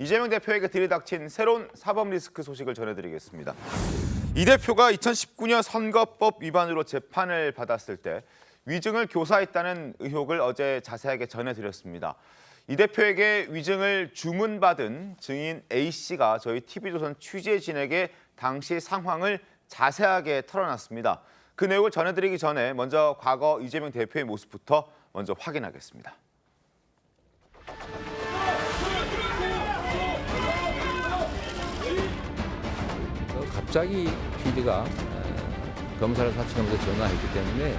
이재명 대표에게 들이닥친 새로운 사법 리스크 소식을 전해드리겠습니다. 이 대표가 2019년 선거법 위반으로 재판을 받았을 때 위증을 교사했다는 의혹을 어제 자세하게 전해드렸습니다. 이 대표에게 위증을 주문받은 증인 A씨가 저희 TV조선 취재진에게 당시 상황을 자세하게 털어놨습니다. 그 내용을 전해드리기 전에 먼저 과거 이재명 대표의 모습부터 먼저 확인하겠습니다. 갑자기 PD가 검사를 사칭하면서 전화했기 때문에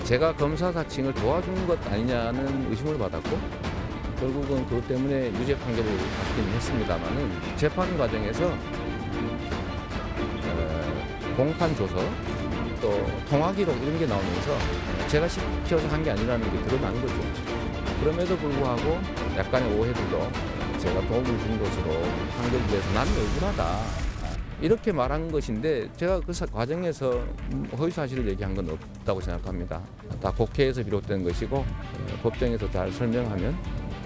제가 검사 사칭을 도와준 것 아니냐는 의심을 받았고 결국은 그것 때문에 유죄 판결을 받긴 했습니다만은 재판 과정에서 공판 조서 또 통화 기록 이런 게 나오면서 제가 시켜서 한 게 아니라는 게 드러난 거죠. 그럼에도 불구하고 약간의 오해들도 제가 도움을 준 것으로 판결돼서 나는 억울하다. 이렇게 말한 것인데 제가 그 과정에서 허위 사실을 얘기한 건 없다고 생각합니다. 다 국회에서 비롯된 것이고 법정에서 잘 설명하면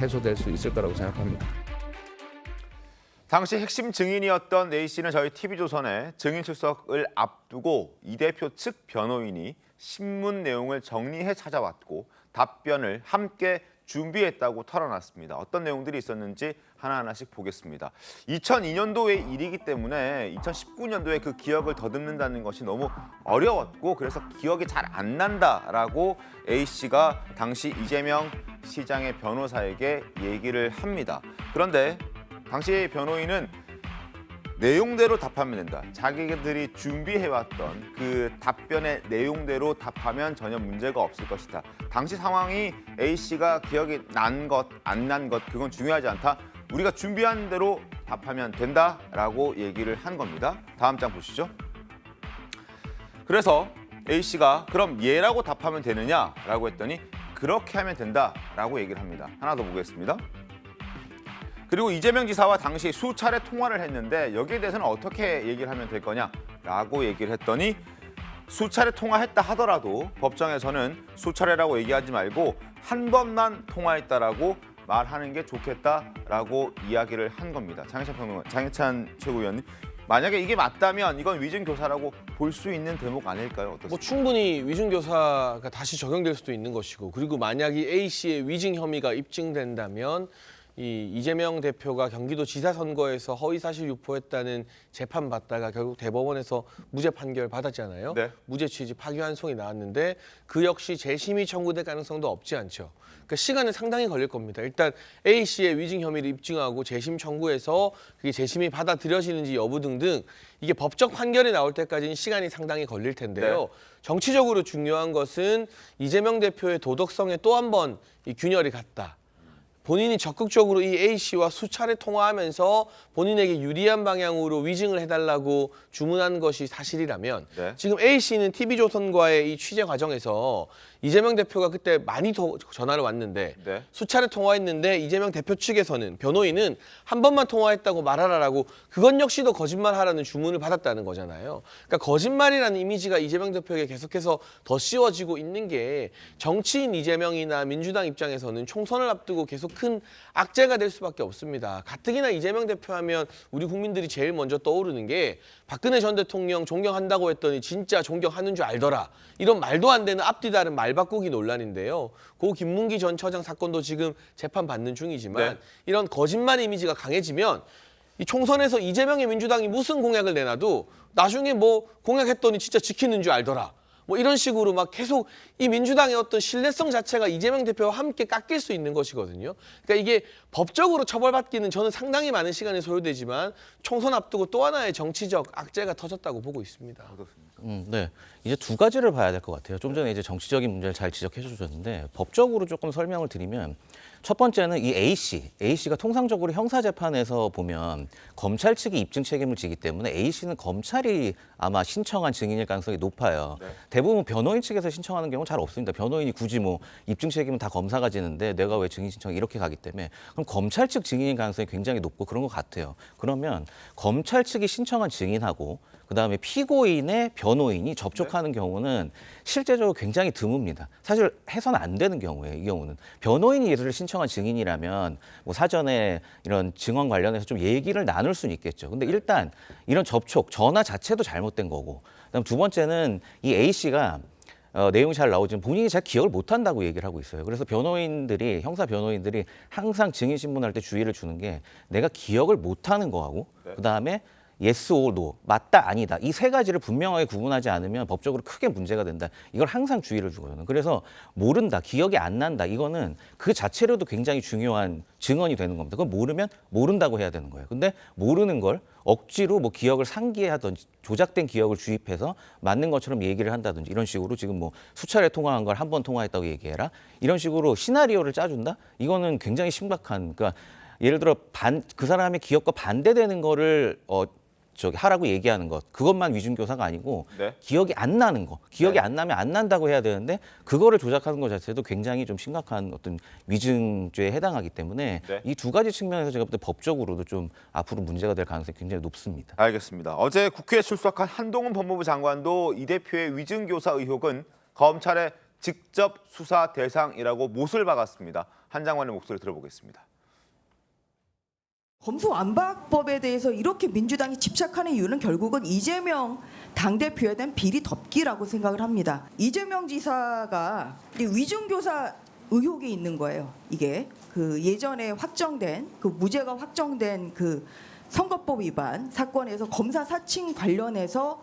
해소될 수 있을 거라고 생각합니다. 당시 핵심 증인이었던 A씨는 저희 TV조선에 증인 출석을 앞두고 이 대표 측 변호인이 신문 내용을 정리해 찾아왔고 답변을 함께 준비했다고 털어놨습니다. 어떤 내용들이 있었는지 하나하나씩 보겠습니다. 2002년도의 일이기 때문에 2019년도에 그 기억을 더듬는다는 것이 너무 어려웠고 그래서 기억이 잘 안 난다라고 A씨가 당시 이재명 시장의 변호사에게 얘기를 합니다. 그런데 당시 변호인은 내용대로 답하면 된다. 자기들이 준비해왔던 그 답변의 내용대로 답하면 전혀 문제가 없을 것이다. 당시 상황이 A씨가 기억이 난 것, 안 난 것 그건 중요하지 않다. 우리가 준비한 대로 답하면 된다라고 얘기를 한 겁니다. 다음 장 보시죠. 그래서 A씨가 그럼 얘라고 답하면 되느냐라고 했더니 그렇게 하면 된다라고 얘기를 합니다. 하나 더 보겠습니다. 그리고 이재명 지사와 당시 수차례 통화를 했는데 여기에 대해서는 어떻게 얘기를 하면 될 거냐라고 얘기를 했더니 수차례 통화했다 하더라도 법정에서는 수차례라고 얘기하지 말고 한 번만 통화했다라고 말하는 게 좋겠다라고 이야기를 한 겁니다. 장혜찬 최고위원님, 만약에 이게 맞다면 이건 위증교사라고 볼 수 있는 대목 아닐까요? 어떻습니까? 뭐 충분히 위증교사가 다시 적용될 수도 있는 것이고 그리고 만약에 A씨의 위증 혐의가 입증된다면 이 이재명 대표가 경기도지사 선거에서 허위사실 유포했다는 재판 받다가 결국 대법원에서 무죄 판결 받았잖아요. 네. 무죄 취지 파기환송이 나왔는데 그 역시 재심이 청구될 가능성도 없지 않죠. 그러니까 시간은 상당히 걸릴 겁니다. 일단 A씨의 위증 혐의를 입증하고 재심 청구해서 그게 재심이 받아들여지는지 여부 등등 이게 법적 판결이 나올 때까지는 시간이 상당히 걸릴 텐데요. 네. 정치적으로 중요한 것은 이재명 대표의 도덕성에 또 한 번 이 균열이 갔다. 본인이 적극적으로 이 A씨와 수차례 통화하면서 본인에게 유리한 방향으로 위증을 해달라고 주문한 것이 사실이라면 네. 지금 A씨는 TV조선과의 이 취재 과정에서 이재명 대표가 그때 많이 전화를 왔는데 네. 수차례 통화했는데 이재명 대표 측에서는 변호인은 한 번만 통화했다고 말하라라고 그건 역시도 거짓말하라는 주문을 받았다는 거잖아요. 그러니까 거짓말이라는 이미지가 이재명 대표에게 계속해서 더 씌워지고 있는 게 정치인 이재명이나 민주당 입장에서는 총선을 앞두고 계속 큰 악재가 될 수밖에 없습니다. 가뜩이나 이재명 대표하면 우리 국민들이 제일 먼저 떠오르는 게 박근혜 전 대통령 존경한다고 했더니 진짜 존경하는 줄 알더라. 이런 말도 안 되는 앞뒤 다른 말 바꾸기 논란인데요. 고 김문기 전 처장 사건도 지금 재판받는 중이지만 네. 이런 거짓말 이미지가 강해지면 이 총선에서 이재명의 민주당이 무슨 공약을 내놔도 나중에 뭐 공약했더니 진짜 지키는 줄 알더라. 뭐 이런 식으로 막 계속 이 민주당의 어떤 신뢰성 자체가 이재명 대표와 함께 깎일 수 있는 것이거든요. 그러니까 이게 법적으로 처벌받기는 저는 상당히 많은 시간이 소요되지만 총선 앞두고 또 하나의 정치적 악재가 터졌다고 보고 있습니다. 네. 이제 두 가지를 봐야 될 것 같아요. 좀 전에 이제 정치적인 문제를 잘 지적해 주셨는데 법적으로 조금 설명을 드리면 첫 번째는 이 A씨가 통상적으로 형사재판에서 보면 검찰 측이 입증 책임을 지기 때문에 A씨는 검찰이 아마 신청한 증인일 가능성이 높아요. 네. 대부분 변호인 측에서 신청하는 경우는 잘 없습니다. 변호인이 굳이 뭐 입증 책임은 다 검사가 지는데 내가 왜 증인 신청 이렇게 가기 때문에 그럼 검찰 측 증인일 가능성이 굉장히 높고 그런 것 같아요. 그러면 검찰 측이 신청한 증인하고 그다음에 피고인의 변호인이 접촉하는 경우는 실제적으로 굉장히 드뭅니다. 사실 해서는 안 되는 경우예요. 이 경우는 변호인이 이를 신청 신청한 증인이라면 뭐 사전에 이런 증언 관련해서 좀 얘기를 나눌 수는 있겠죠. 근데 일단 이런 접촉, 전화 자체도 잘못된 거고, 그다음 두 번째는 이 A 씨가 내용이 잘 나오지만 본인이 잘 기억을 못한다고 얘기를 하고 있어요. 그래서 변호인들이, 형사 변호인들이 항상 증인 신문할 때 주의를 주는 게 내가 기억을 못하는 거하고 그다음에 yes or no, 맞다 아니다, 이 세 가지를 분명하게 구분하지 않으면 법적으로 크게 문제가 된다. 이걸 항상 주의를 주거든요. 그래서 모른다, 기억이 안 난다, 이거는 그 자체로도 굉장히 중요한 증언이 되는 겁니다. 그건 모르면 모른다고 해야 되는 거예요. 근데 모르는 걸 억지로 뭐 기억을 상기하든지 조작된 기억을 주입해서 맞는 것처럼 얘기를 한다든지 이런 식으로 지금 뭐 수차례 통화한 걸 한 번 통화했다고 얘기해라, 이런 식으로 시나리오를 짜준다? 이거는 굉장히 심각한, 그러니까 예를 들어 그 사람의 기억과 반대되는 거를 하라고 얘기하는 것, 그것만 위중교사가 아니고 네. 기억이 안 나는 거, 기억이 네. 안 나면 안 난다고 해야 되는데 그거를 조작하는 것 자체도 굉장히 좀 심각한 어떤 위증죄에 해당하기 때문에 네. 이 두 가지 측면에서 제가 볼 때 법적으로도 좀 앞으로 문제가 될 가능성이 굉장히 높습니다. 알겠습니다. 어제 국회에 출석한 한동훈 법무부 장관도 이 대표의 위증교사 의혹은 검찰의 직접 수사 대상이라고 못을 박았습니다. 한 장관의 목소리 들어보겠습니다. 검수완박법에 대해서 이렇게 민주당이 집착하는 이유는 결국은 이재명 당대표에 대한 비리 덮기라고 생각을 합니다. 이재명 지사가 위중교사 의혹이 있는 거예요. 이게 그 예전에 확정된 그 무죄가 확정된 그 선거법 위반 사건에서 검사 사칭 관련해서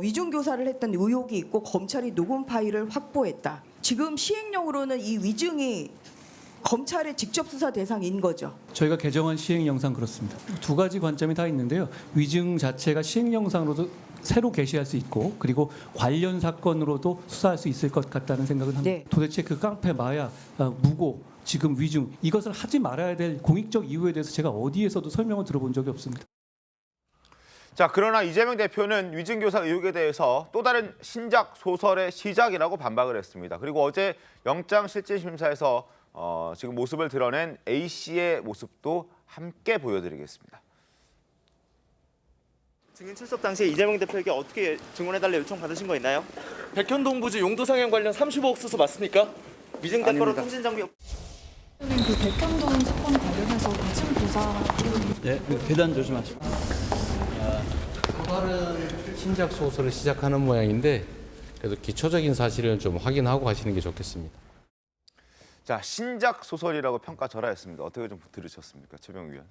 위중교사를 했던 의혹이 있고 검찰이 녹음 파일을 확보했다. 지금 시행령으로는 이 위증이 검찰의 직접 수사 대상인 거죠. 저희가 개정한 시행령상 그렇습니다. 두 가지 관점이 다 있는데요. 위증 자체가 시행령상으로도 새로 게시할 수 있고, 그리고 관련 사건으로도 수사할 수 있을 것 같다는 생각은 합니다. 네. 도대체 그 깡패 마약, 무고, 지금 위증, 이것을 하지 말아야 될 공익적 이유에 대해서 제가 어디에서도 설명을 들어본 적이 없습니다. 자, 그러나 이재명 대표는 위증교사 의혹에 대해서 또 다른 신작 소설의 시작이라고 반박을 했습니다. 그리고 어제 영장실질심사에서 지금 모습을 드러낸 A 씨의 모습도 함께 보여드리겠습니다. 증인 출석 당시에 이재명 대표에게 어떻게 증언해달라 요청 받으신 거 있나요? 백현동 부지 용도상향 관련 35억 수수 맞습니까? 위증 대가로 통신 장비 그 백현동 사건 관련해서 위증 교사 네, 계단 조심하시고. 또 다른 신작 소설을 시작하는 모양인데 그래도 기초적인 사실은 좀 확인하고 가시는 게 좋겠습니다. 자, 신작 소설이라고 평가절하했습니다. 어떻게 좀 들으셨습니까, 최병우 위원?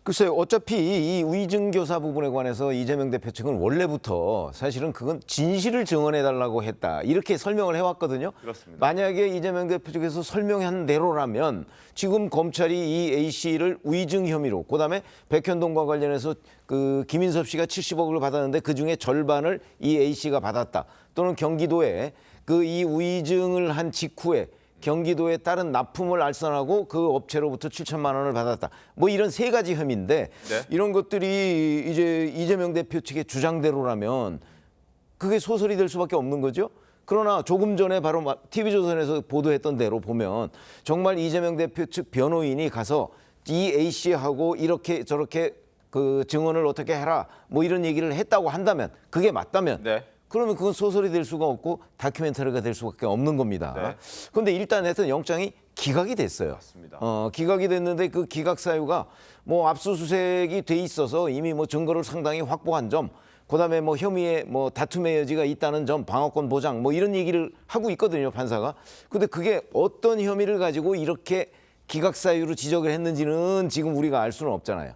글쎄요. 어차피 이 위증교사 부분에 관해서 이재명 대표 측은 원래부터 사실은 그건 진실을 증언해달라고 했다, 이렇게 설명을 해왔거든요. 그렇습니다. 만약에 이재명 대표 측에서 설명한 대로라면 지금 검찰이 이 A 씨를 위증 혐의로, 그다음에 백현동과 관련해서 그 김인섭 씨가 70억을 받았는데 그중에 절반을 이 A 씨가 받았다, 또는 경기도에 그 이 위증을 한 직후에 경기도에 따른 납품을 알선하고 그 업체로부터 7천만 원을 받았다, 뭐 이런 세 가지 혐의인데 네. 이런 것들이 이제 이재명 대표 측의 주장대로라면 그게 소설이 될 수밖에 없는 거죠. 그러나 조금 전에 바로 TV조선에서 보도했던 대로 보면 정말 이재명 대표 측 변호인이 가서 이 A 씨하고 이렇게 저렇게 그 증언을 어떻게 해라, 뭐 이런 얘기를 했다고 한다면, 그게 맞다면 네. 그러면 그건 소설이 될 수가 없고 다큐멘터리가 될 수밖에 없는 겁니다. 네. 그런데 일단 하여튼 영장이 기각이 됐어요. 맞습니다. 기각이 됐는데 그 기각 사유가 뭐 압수수색이 돼 있어서 이미 뭐 증거를 상당히 확보한 점, 그다음에 뭐 혐의에 뭐 다툼의 여지가 있다는 점, 방어권 보장, 뭐 이런 얘기를 하고 있거든요, 판사가. 근데 그게 어떤 혐의를 가지고 이렇게 기각 사유로 지적을 했는지는 지금 우리가 알 수는 없잖아요.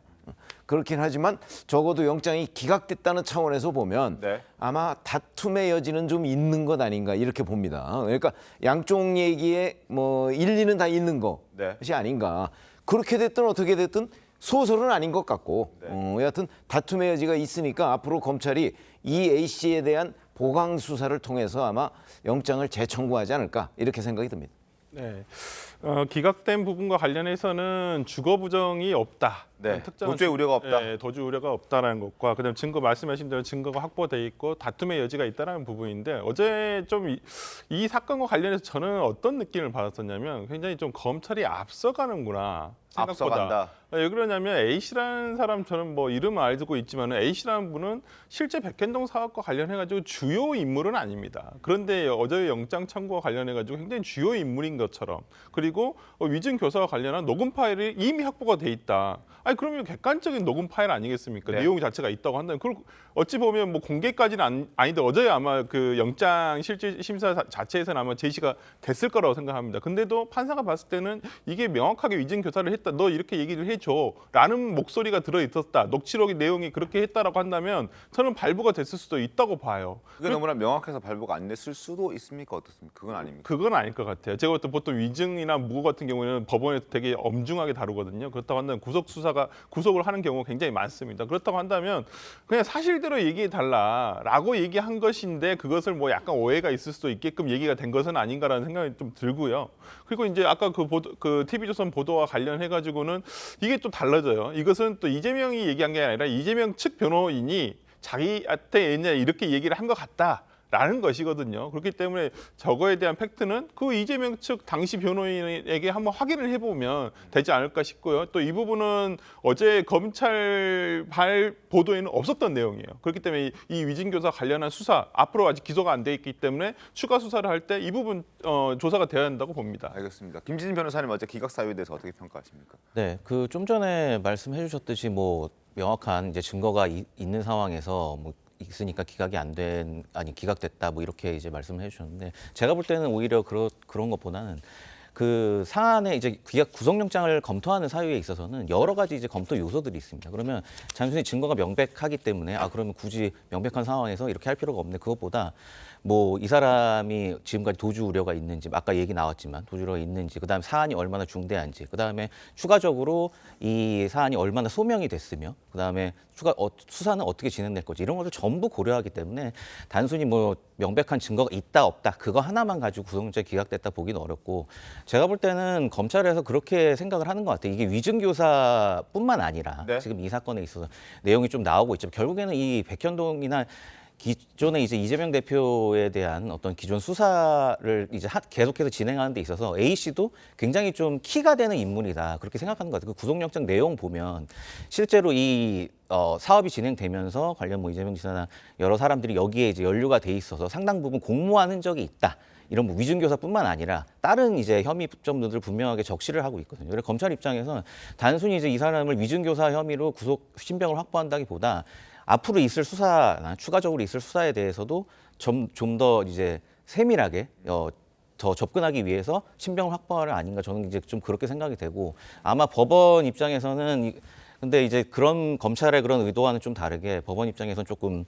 그렇긴 하지만 적어도 영장이 기각됐다는 차원에서 보면 네. 아마 다툼의 여지는 좀 있는 것 아닌가, 이렇게 봅니다. 그러니까 양쪽 얘기에 뭐 일리는 다 있는 네. 것이 아닌가. 그렇게 됐든 어떻게 됐든 소설은 아닌 것 같고, 네. 여하튼 다툼의 여지가 있으니까 앞으로 검찰이 이 A 씨에 대한 보강 수사를 통해서 아마 영장을 재청구하지 않을까, 이렇게 생각이 듭니다. 네, 기각된 부분과 관련해서는 주거 부정이 없다. 네, 특정한 도주의 우려가 없다. 네, 도주 우려가 없다라는 것과 그다음 증거 말씀하신 대로 증거가 확보돼 있고 다툼의 여지가 있다라는 부분인데 어제 좀 이 사건과 관련해서 저는 어떤 느낌을 받았었냐면 굉장히 좀 검찰이 앞서가는구나. 생각보다. 앞서간다. 왜 그러냐면 A 씨라는 사람, 저는 뭐 이름은 알고 있지만 A 씨라는 분은 실제 백현동 사업과 관련해가지고 주요 인물은 아닙니다. 그런데 어제 영장 청구와 관련해가지고 굉장히 주요 인물인 것처럼, 그리고 그리고 위증 교사와 관련한 녹음 파일이 이미 확보가 돼 있다. 아니 그러면 객관적인 녹음 파일 아니겠습니까? 네. 내용 자체가 있다고 한다면 그걸 어찌 보면 뭐 공개까지는 아닌데 어제 아마 그 영장 실질 심사 자체에서는 아마 제시가 됐을 거라고 생각합니다. 근데도 판사가 봤을 때는 이게 명확하게 위증 교사를 했다. 너 이렇게 얘기를 해줘라는 목소리가 들어 있었다. 녹취록의 내용이 그렇게 했다라고 한다면 저는 발부가 됐을 수도 있다고 봐요. 그게 너무나 명확해서 발부가 안 됐을 수도 있습니까? 어떻습니까? 그건 아닙니까? 그건 아닐 것 같아요. 제가 볼 때 보통 위증이나 무고 같은 경우에는 법원에서 되게 엄중하게 다루거든요. 그렇다고 한다면 구속을 하는 경우가 굉장히 많습니다. 그렇다고 한다면 그냥 사실대로 얘기해 달라라고 얘기한 것인데 그것을 뭐 약간 오해가 있을 수도 있게끔 얘기가 된 것은 아닌가라는 생각이 좀 들고요. 그리고 이제 아까 그 TV조선 보도와 관련해 가지고는 이게 또 달라져요. 이것은 또 이재명이 얘기한 게 아니라 이재명 측 변호인이 자기한테 이렇게 얘기를 한 것 같다. 라는 것이거든요. 그렇기 때문에 저거에 대한 팩트는 그 이재명 측 당시 변호인에게 한번 확인을 해보면 되지 않을까 싶고요. 또 이 부분은 어제 검찰 보도에는 없었던 내용이에요. 그렇기 때문에 이 위증교사 관련한 수사 앞으로 아직 기소가 안 돼 있기 때문에 추가 수사를 할 때 이 부분 조사가 되어야 한다고 봅니다. 알겠습니다. 김진진 변호사님 어제 기각 사유에 대해서 어떻게 평가하십니까? 네, 그 좀 전에 말씀해 주셨듯이 뭐 명확한 이제 증거가 있는 상황에서 뭐 있으니까 기각됐다 뭐 이렇게 이제 말씀을 해주셨는데 제가 볼 때는 오히려 그런 것보다는 그 사안의 이제 구속영장을 검토하는 사유에 있어서는 여러 가지 이제 검토 요소들이 있습니다. 그러면 단순히 증거가 명백하기 때문에 그러면 굳이 명백한 상황에서 이렇게 할 필요가 없네. 그것보다 뭐 이 사람이 지금까지 도주 우려가 있는지 아까 얘기 나왔지만 도주 우려가 있는지 그다음에 사안이 얼마나 중대한지 그다음에 추가적으로 이 사안이 얼마나 소명이 됐으며 그다음에 수사는 어떻게 진행될 거지 이런 것을 전부 고려하기 때문에 단순히 뭐 명백한 증거가 있다 없다 그거 하나만 가지고 구속영장이 기각됐다 보기는 어렵고 제가 볼 때는 검찰에서 그렇게 생각을 하는 것 같아요. 이게 위증교사뿐만 아니라 네. 지금 이 사건에 있어서 내용이 좀 나오고 있죠. 결국에는 이 백현동이나 기존에 이제 이재명 대표에 대한 어떤 기존 수사를 이제 계속해서 진행하는 데 있어서 A 씨도 굉장히 좀 키가 되는 인물이다 그렇게 생각하는 것 같아요. 그 구속영장 내용 보면 실제로 이 사업이 진행되면서 관련 뭐 이재명 지사나 여러 사람들이 여기에 이제 연루가 돼 있어서 상당 부분 공모한 흔적이 있다. 이런 뭐 위증교사뿐만 아니라 다른 이제 혐의점들을 분명하게 적시를 하고 있거든요. 그래서 검찰 입장에서는 단순히 이제 이 사람을 위증교사 혐의로 구속 신병을 확보한다기보다 앞으로 있을 수사나 추가적으로 있을 수사에 대해서도 좀 더 이제 세밀하게 더 접근하기 위해서 신병을 확보하려 아닌가 저는 이제 좀 그렇게 생각이 되고 아마 법원 입장에서는 근데 이제 그런 검찰의 그런 의도와는 좀 다르게 법원 입장에서는 조금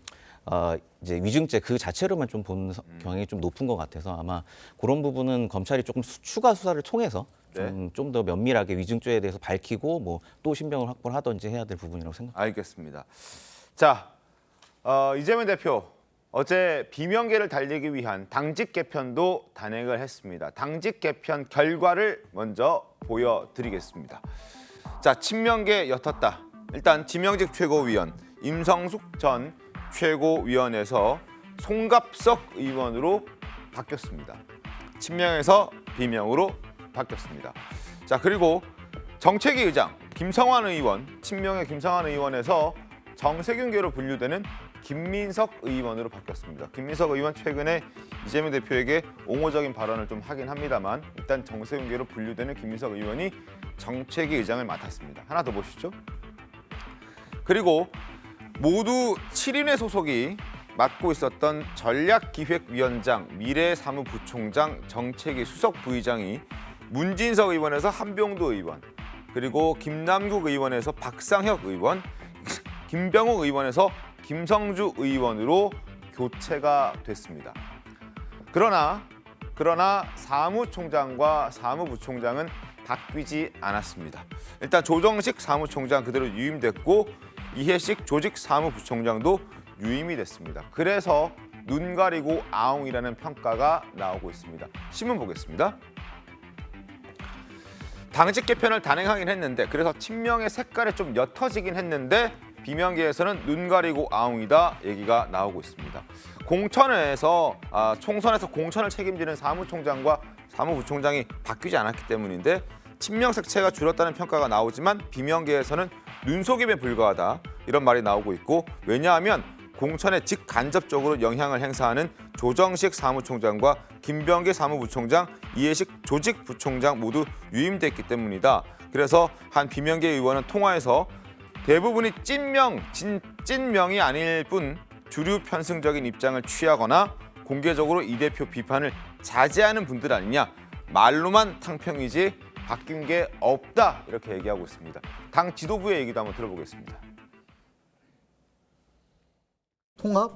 이제 위증죄 그 자체로만 좀 보는 경향이 좀 높은 것 같아서 아마 그런 부분은 검찰이 조금 추가 수사를 통해서 좀 더 면밀하게 위증죄에 대해서 밝히고 뭐 또 신병을 확보를 하든지 해야 될 부분이라고 생각합니다. 알겠습니다. 자, 이재명 대표 어제 비명계를 달리기 위한 당직 개편도 단행을 했습니다. 당직 개편 결과를 먼저 보여드리겠습니다. 자, 친명계 옅었다. 일단 지명직 최고위원 임성숙 전 최고위원에서 송갑석 의원으로 바뀌었습니다. 친명에서 비명으로 바뀌었습니다. 자, 그리고 정책위 의장 김성환 의원, 친명의 김성환 의원에서 정세균계로 분류되는 김민석 의원으로 바뀌었습니다. 김민석 의원 최근에 이재명 대표에게 옹호적인 발언을 좀 하긴 합니다만 일단 정세균계로 분류되는 김민석 의원이 정책위 의장을 맡았습니다. 하나 더 보시죠. 그리고 모두 7인의 소속이 맡고 있었던 전략기획위원장, 미래사무부총장, 정책위 수석 부의장이 문진석 의원에서 한병도 의원, 그리고 김남국 의원에서 박상혁 의원, 김병욱 의원에서 김성주 의원으로 교체가 됐습니다. 그러나 사무총장과 사무부총장은 바뀌지 않았습니다. 일단 조정식 사무총장 그대로 유임됐고 이해식 조직사무부총장도 유임이 됐습니다. 그래서 눈 가리고 아웅이라는 평가가 나오고 있습니다. 신문 보겠습니다. 당직 개편을 단행하긴 했는데 그래서 친명의 색깔이 좀 옅어지긴 했는데 비명계에서는 눈 가리고 아웅이다 얘기가 나오고 있습니다. 총선에서 공천을 책임지는 사무총장과 사무부총장이 바뀌지 않았기 때문인데 친명 색채가 줄었다는 평가가 나오지만 비명계에서는 눈속임에 불과하다 이런 말이 나오고 있고 왜냐하면 공천에 직간접적으로 영향을 행사하는 조정식 사무총장과 김병기 사무부총장, 이해식 조직부총장 모두 유임됐기 때문이다. 그래서 한 비명계 의원은 통화에서 대부분이 찐명이 아닐 뿐 주류 편승적인 입장을 취하거나 공개적으로 이 대표 비판을 자제하는 분들 아니냐. 말로만 탕평이지 바뀐 게 없다. 이렇게 얘기하고 있습니다. 당 지도부의 얘기도 한번 들어보겠습니다. 통합,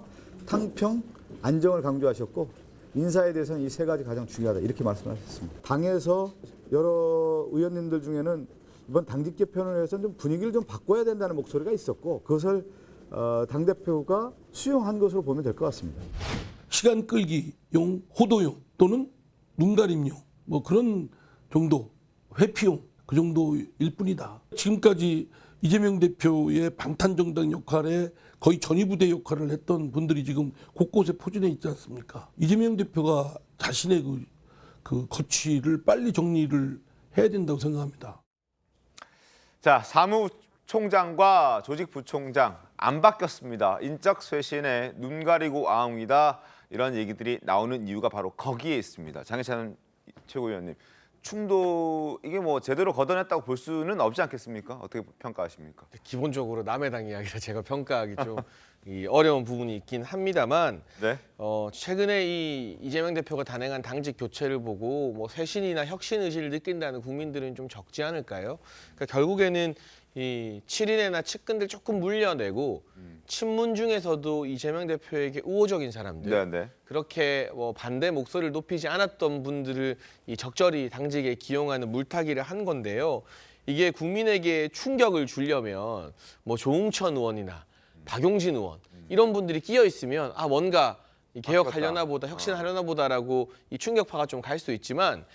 탕평, 안정을 강조하셨고 인사에 대해서는 이 세 가지 가장 중요하다 이렇게 말씀하셨습니다. 당에서 여러 의원님들 중에는 이번 당직 개편을 해서 좀 분위기를 좀 바꿔야 된다는 목소리가 있었고 그것을 당대표가 수용한 것으로 보면 될 것 같습니다. 시간 끌기용, 호도용 또는 눈가림용 뭐 그런 정도, 회피용 그 정도일 뿐이다. 지금까지 이재명 대표의 방탄정당 역할에 거의 전위부대 역할을 했던 분들이 지금 곳곳에 포진해 있지 않습니까? 이재명 대표가 자신의 그 거취를 빨리 정리를 해야 된다고 생각합니다. 자, 사무총장과 조직부총장 안 바뀌었습니다. 인적 쇄신에 눈 가리고 아웅이다. 이런 얘기들이 나오는 이유가 바로 거기에 있습니다. 장혜찬 최고위원님, 충도 이게 뭐 제대로 걷어냈다고 볼 수는 없지 않겠습니까? 어떻게 평가하십니까? 기본적으로 남의 당 이야기를 제가 평가하기 좀 어려운 부분이 있긴 합니다만 네. 최근에 이 이재명 대표가 단행한 당직 교체를 보고 뭐 쇄신이나 혁신 의지를 느낀다는 국민들은 좀 적지 않을까요? 그러니까 결국에는 이 7인회나 측근들 조금 물려내고 친문 중에서도 이재명 대표에게 우호적인 사람들, 네. 그렇게 뭐 반대 목소리를 높이지 않았던 분들을 이 적절히 당직에 기용하는 물타기를 한 건데요. 이게 국민에게 충격을 주려면 뭐 조응천 의원이나 박용진 의원 이런 분들이 끼어 있으면 아 뭔가 개혁하려나 보다, 혁신하려나 보다라고 이 충격파가 좀 갈 수 있지만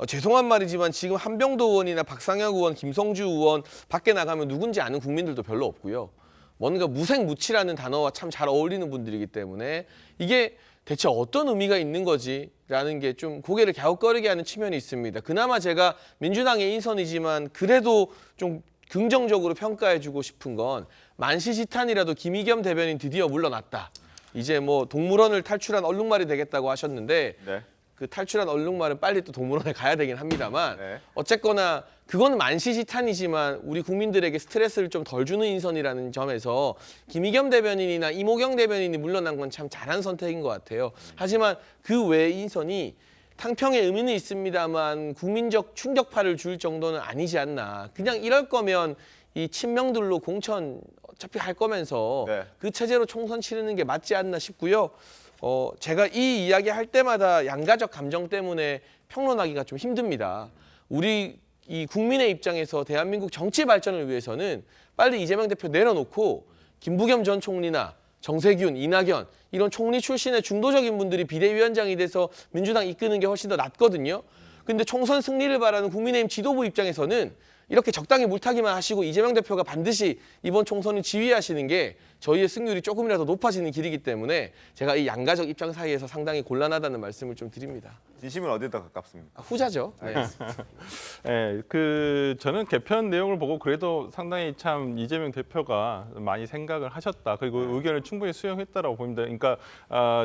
죄송한 말이지만 지금 한병도 의원이나 박상혁 의원, 김성주 의원 밖에 나가면 누군지 아는 국민들도 별로 없고요. 뭔가 무색무취라는 단어와 참 잘 어울리는 분들이기 때문에 이게 대체 어떤 의미가 있는 거지라는 게 좀 고개를 갸웃거리게 하는 측면이 있습니다. 그나마 제가 민주당의 인선이지만 그래도 좀 긍정적으로 평가해주고 싶은 건 만시지탄이라도 김의겸 대변인 드디어 물러났다. 이제 뭐 동물원을 탈출한 얼룩말이 되겠다고 하셨는데 네. 그 탈출한 얼룩말은 빨리 또 동물원에 가야 되긴 합니다만 네. 어쨌거나 그건 만시지탄이지만 우리 국민들에게 스트레스를 좀 덜 주는 인선이라는 점에서 김의겸 대변인이나 이모경 대변인이 물러난 건 참 잘한 선택인 것 같아요. 하지만 그 외의 인선이 탕평의 의미는 있습니다만 국민적 충격파를 줄 정도는 아니지 않나. 그냥 이럴 거면 이 친명들로 공천 어차피 할 거면서 네. 그 체제로 총선 치르는 게 맞지 않나 싶고요. 제가 이 이야기 할 때마다 양가적 감정 때문에 평론하기가 좀 힘듭니다. 우리 이 국민의 입장에서 대한민국 정치 발전을 위해서는 빨리 이재명 대표 내려놓고 김부겸 전 총리나 정세균, 이낙연 이런 총리 출신의 중도적인 분들이 비대위원장이 돼서 민주당 이끄는 게 훨씬 더 낫거든요. 근데 총선 승리를 바라는 국민의힘 지도부 입장에서는 이렇게 적당히 물타기만 하시고 이재명 대표가 반드시 이번 총선을 지휘하시는 게 저희의 승률이 조금이라도 높아지는 길이기 때문에 제가 이 양가적 입장 사이에서 상당히 곤란하다는 말씀을 좀 드립니다. 진심은 어디에 더 가깝습니까? 후자죠. 네. 네, 저는 개편 내용을 보고 그래도 상당히 참 이재명 대표가 많이 생각을 하셨다. 그리고 의견을 충분히 수용했다라고 봅니다. 그러니까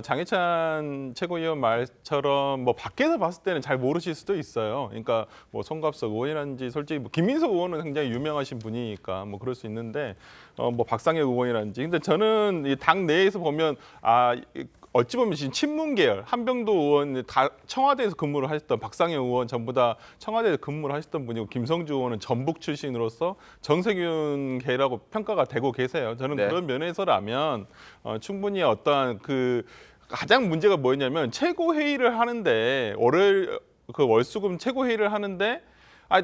장혜찬 최고위원 말처럼 뭐 밖에서 봤을 때는 잘 모르실 수도 있어요. 그러니까 뭐 송갑석 의원이라든지 솔직히 뭐 김민석 의원은 굉장히 유명하신 분이니까 뭐 그럴 수 있는데 뭐 박상혁 의원이라든지. 근데 저는 이 당 내에서 보면 어찌 보면 지금 친문 계열, 한병도 의원 다 청와대에서 근무를 하셨던 박상현 의원 전부 다 청와대에서 근무를 하셨던 분이고 김성주 의원은 전북 출신으로서 정세균 계라고 평가가 되고 계세요. 저는 네. 그런 면에서라면 충분히 어떠한 가장 문제가 뭐였냐면 최고회의를 하는데 월수금 최고회의를 하는데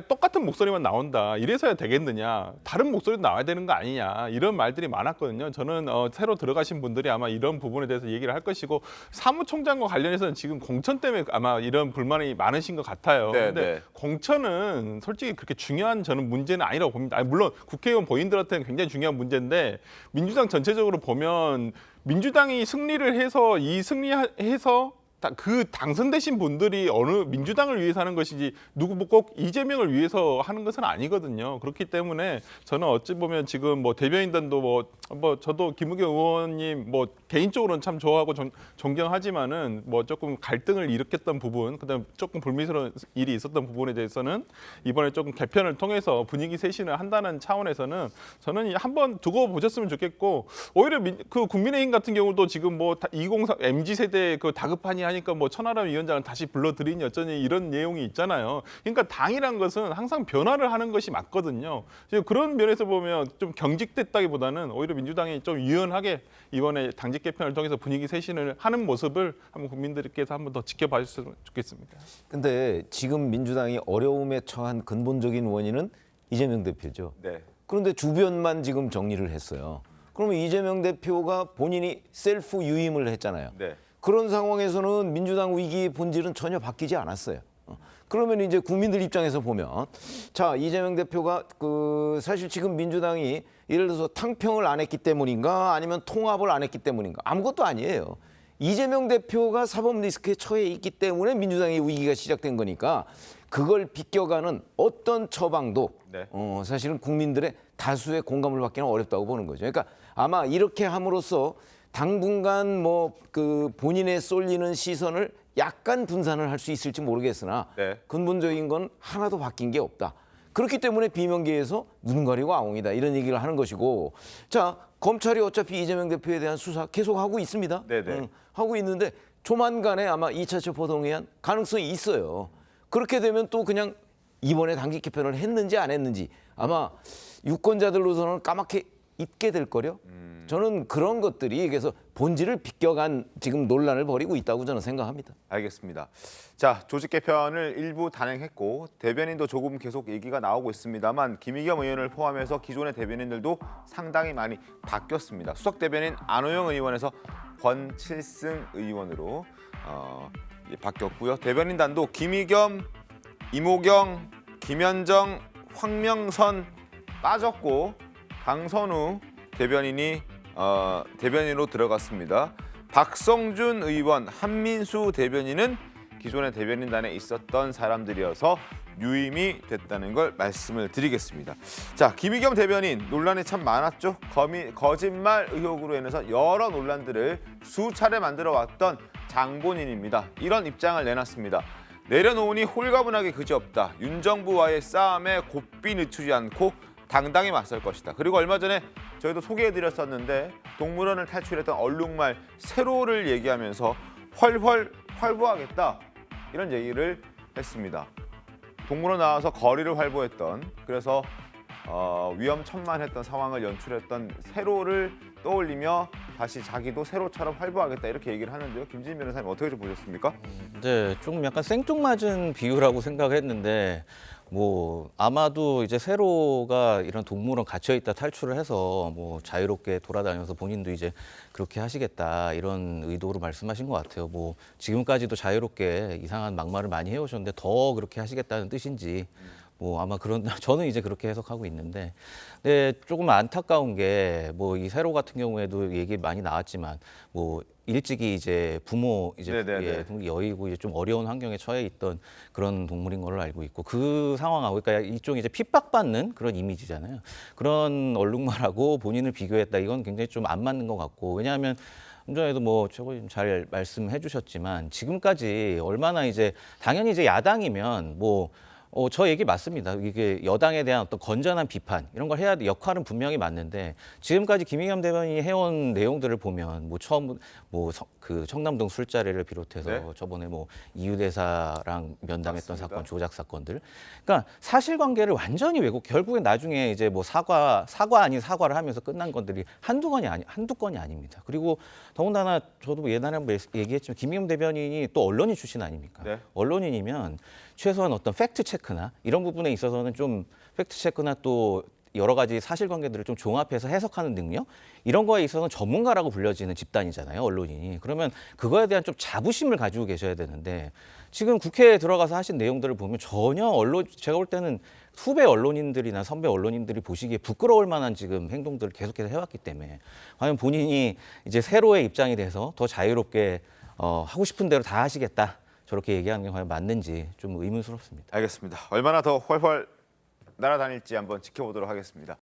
똑같은 목소리만 나온다. 이래서야 되겠느냐. 다른 목소리도 나와야 되는 거 아니냐. 이런 말들이 많았거든요. 저는 새로 들어가신 분들이 아마 이런 부분에 대해서 얘기를 할 것이고 사무총장과 관련해서는 지금 공천 때문에 아마 이런 불만이 많으신 것 같아요. 그런데 공천은 솔직히 그렇게 중요한 저는 문제는 아니라고 봅니다. 물론 국회의원 본인들한테는 굉장히 중요한 문제인데 민주당 전체적으로 보면 민주당이 승리를 해서 그 당선되신 분들이 어느 민주당을 위해서 하는 것이지 누구 뭐 꼭 이재명을 위해서 하는 것은 아니거든요. 그렇기 때문에 저는 어찌 보면 지금 뭐 대변인단도 뭐 저도 김우겸 의원님 뭐 개인적으로는 참 좋아하고 존경하지만은 뭐 조금 갈등을 일으켰던 부분, 그다음 조금 불미스러운 일이 있었던 부분에 대해서는 이번에 조금 개편을 통해서 분위기 쇄신을 한다는 차원에서는 저는 한번 두고 보셨으면 좋겠고, 오히려 그 국민의힘 같은 경우도 지금 뭐 2030 MZ 세대 그 다급하니 하니까 뭐 천하람 위원장을 다시 불러들이니 어쩌니 이런 내용이 있잖아요. 그러니까 당이란 것은 항상 변화를 하는 것이 맞거든요. 그런 면에서 보면 좀 경직됐다기보다는 오히려 민주당이 좀 유연하게 이번에 당직 개편을 통해서 분위기 쇄신을 하는 모습을 한번 국민들께서 한번 더 지켜봐 주셨으면 좋겠습니다. 근데 지금 민주당이 어려움에 처한 근본적인 원인은 이재명 대표죠. 네. 그런데 주변만 지금 정리를 했어요. 그러면 이재명 대표가 본인이 셀프 유임을 했잖아요. 네. 그런 상황에서는 민주당 위기의 본질은 전혀 바뀌지 않았어요. 그러면 이제 국민들 입장에서 보면, 자, 이재명 대표가 사실 지금 민주당이 예를 들어서 탕평을 안 했기 때문인가 아니면 통합을 안 했기 때문인가, 아무것도 아니에요. 이재명 대표가 사법 리스크에 처해 있기 때문에 민주당의 위기가 시작된 거니까 그걸 비껴가는 어떤 처방도 네. 사실은 국민들의 다수의 공감을 받기는 어렵다고 보는 거죠. 그러니까 아마 이렇게 함으로써 당분간 본인의 쏠리는 시선을 약간 분산을 할 수 있을지 모르겠으나 네. 근본적인 건 하나도 바뀐 게 없다. 그렇기 때문에 비명계에서 눈 가리고 아웅이다 이런 얘기를 하는 것이고, 자, 검찰이 어차피 이재명 대표에 대한 수사 계속 하고 있습니다. 네네. 하고 있는데 조만간에 아마 2차 체포동의안 가능성이 있어요. 그렇게 되면 또 그냥 이번에 당직 개편을 했는지 안 했는지 아마 유권자들로서는 까맣게 잊게 될 거요. 저는 그런 것들이 그래서 본질을 비껴간 지금 논란을 벌이고 있다고 저는 생각합니다. 알겠습니다. 자, 조직 개편을 일부 단행했고 대변인도 조금 계속 얘기가 나오고 있습니다만 김의겸 의원을 포함해서 기존의 대변인들도 상당히 많이 바뀌었습니다. 수석 대변인 안호영 의원에서 권칠승 의원으로 바뀌었고요. 대변인단도 김의겸, 이모경, 김현정, 황명선 빠졌고 강선우 대변인이 대변인으로 들어갔습니다. 박성준 의원, 한민수 대변인은 기존의 대변인단에 있었던 사람들이어서 유임이 됐다는 걸 말씀을 드리겠습니다. 자, 김의겸 대변인 논란이 참 많았죠. 거짓말 의혹으로 인해서 여러 논란들을 수차례 만들어 왔던 장본인입니다. 이런 입장을 내놨습니다. 내려놓으니 홀가분하게 그지없다. 윤 정부와의 싸움에 곱비 늦추지 않고 당당히 맞설 것이다. 그리고 얼마 전에 저희도 소개해드렸었는데 동물원을 탈출했던 얼룩말 세로를 얘기하면서 활보하겠다 이런 얘기를 했습니다. 동물원 나와서 거리를 활보했던, 그래서 위험천만했던 상황을 연출했던 세로를 떠올리며 다시 자기도 세로처럼 활보하겠다 이렇게 얘기를 하는데요. 김진인 변호사님 어떻게 좀 보셨습니까? 네, 좀 약간 생뚱맞은 비유라고 생각했는데 뭐 아마도 이제 세로가 이런 동물원 갇혀 있다 탈출을 해서 뭐 자유롭게 돌아다녀서 본인도 이제 그렇게 하시겠다 이런 의도로 말씀하신 것 같아요. 뭐 지금까지도 자유롭게 이상한 막말을 많이 해오셨는데 더 그렇게 하시겠다는 뜻인지 뭐 아마 그런 저는 이제 그렇게 해석하고 있는데, 네, 조금 안타까운 게 뭐 이 세로 같은 경우에도 얘기 많이 나왔지만 뭐 일찍이 이제 부모 이제 여의고 이제 좀 어려운 환경에 처해 있던 그런 동물인 걸로 알고 있고, 그 상황하고 그러니까 이쪽 이제 핍박받는 그런 이미지잖아요. 그런 얼룩말하고 본인을 비교했다, 이건 굉장히 좀 안 맞는 것 같고, 왜냐하면 좀 전에도 뭐 최고님 잘 말씀해 주셨지만 지금까지 얼마나 이제 당연히 이제 야당이면 뭐 저 얘기 맞습니다. 이게 여당에 대한 어떤 건전한 비판 이런 걸 해야 돼. 역할은 분명히 맞는데 지금까지 김의겸 대변인이 해온 내용들을 보면 뭐 처음 그 청남동 술자리를 비롯해서 네. 저번에 뭐 이유대사랑 면담했던 맞습니다. 사건, 조작 사건들. 그러니까 사실관계를 완전히 왜곡. 결국엔 나중에 이제 뭐 사과 아닌 사과를 하면서 끝난 것들이 한두 건이 아닙니다. 그리고 더군다나 저도 예전에 한번 얘기했지만 김의겸 대변인이 또 언론인 출신 아닙니까? 네. 언론인이면 최소한 어떤 팩트 체크나 이런 부분에 있어서는 좀 팩트 체크나 또 여러 가지 사실관계들을 좀 종합해서 해석하는 능력, 이런 거에 있어서는 전문가라고 불려지는 집단이잖아요, 언론인이. 그러면 그거에 대한 좀 자부심을 가지고 계셔야 되는데 지금 국회에 들어가서 하신 내용들을 보면 전혀 제가 볼 때는 후배 언론인들이나 선배 언론인들이 보시기에 부끄러울 만한 지금 행동들을 계속해서 해왔기 때문에 과연 본인이 이제 세로의 입장이 돼서 더 자유롭게 하고 싶은 대로 다 하시겠다. 저렇게 얘기하는 게 과연 맞는지 좀 의문스럽습니다. 알겠습니다. 얼마나 더 훨훨 날아다닐지 한번 지켜보도록 하겠습니다.